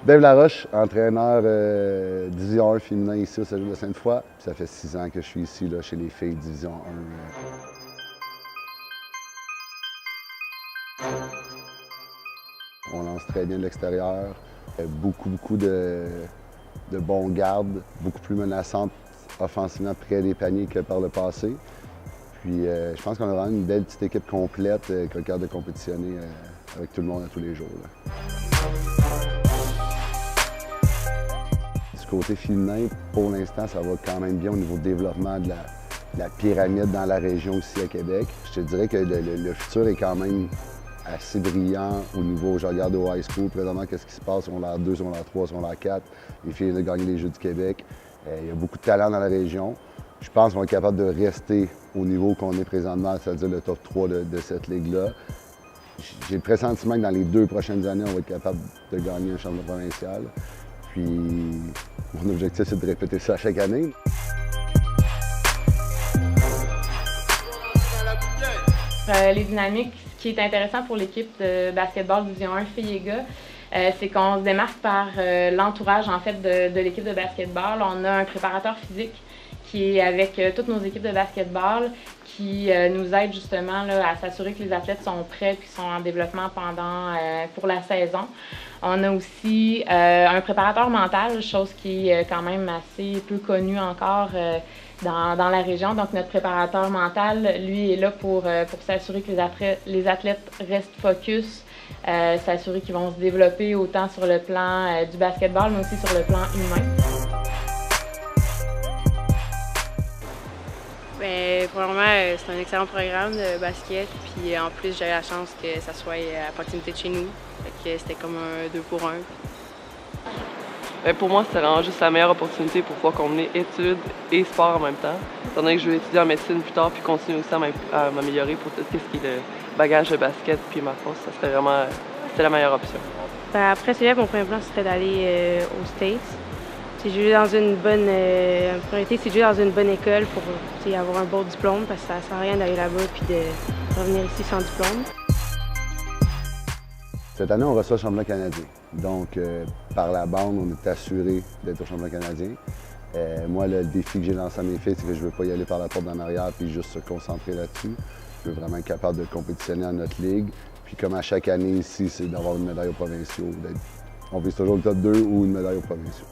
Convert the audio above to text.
Dave Laroche, entraîneur Division 1 féminin ici au Cégep de Sainte-Foy. Ça fait 6 ans que je suis ici là, chez les filles Division 1. On lance très bien de l'extérieur. Beaucoup de bons gardes, beaucoup plus menaçantes offensivement près des paniers que par le passé. Puis je pense qu'on a vraiment une belle petite équipe complète qui est capable de compétitionner avec tout le monde à tous les jours. Là. Du côté féminin, pour l'instant, ça va quand même bien au niveau du développement de la pyramide dans la région aussi à Québec. Je te dirais que le futur est quand même assez brillant au niveau, je regarde au high school présentement, qu'est-ce qui se passe, secondaire 2, secondaire 3, secondaire 4. Les filles ont gagné les Jeux du Québec. Il y a beaucoup de talent dans la région. Je pense qu'on est capable de rester au niveau qu'on est présentement, c'est-à-dire le top 3 de cette ligue-là. J'ai le pressentiment que dans les 2 prochaines années, on va être capable de gagner un championnat provincial. Puis mon objectif, c'est de répéter ça chaque année. Les dynamiques, ce qui est intéressant pour l'équipe de basketball Division 1 filles et gars, c'est qu'on se démarque par l'entourage en fait de l'équipe de basketball. On a un préparateur physique qui est avec toutes nos équipes de basketball, qui nous aide justement là, à s'assurer que les athlètes sont prêts et sont en développement pour la saison. On a aussi un préparateur mental, chose qui est quand même assez peu connue encore dans la région. Donc notre préparateur mental, lui, est là pour s'assurer que les athlètes restent focus, s'assurer qu'ils vont se développer autant sur le plan du basketball, mais aussi sur le plan humain. Bien, premièrement, c'est un excellent programme de basket, puis en plus, j'ai la chance que ça soit à proximité de chez nous. Fait que c'était comme un 2 pour 1. Bien, pour moi, c'était vraiment juste la meilleure opportunité pour pouvoir combiner études et sport en même temps. Étant donné que je veux étudier en médecine plus tard, puis continuer aussi à m'améliorer pour tout ce qui est le bagage de basket puis ma force, ça serait vraiment c'était la meilleure option. Ben, après cela, mon premier plan serait d'aller aux States. C'est jouer dans une bonne priorité, c'est jouer dans une bonne école pour avoir un bon diplôme, parce que ça ne sert à rien d'aller là-bas puis de revenir ici sans diplôme. Cette année, on reçoit le championnat canadien. Donc, par la bande, on est assuré d'être au championnat canadien. Moi, le défi que j'ai lancé à mes filles, c'est que je ne veux pas y aller par la porte d'en arrière puis juste se concentrer là-dessus. Je veux vraiment être capable de compétitionner à notre ligue. Puis comme à chaque année ici, c'est d'avoir une médaille aux provinciaux. On vise toujours le top 2 ou une médaille aux provinciaux.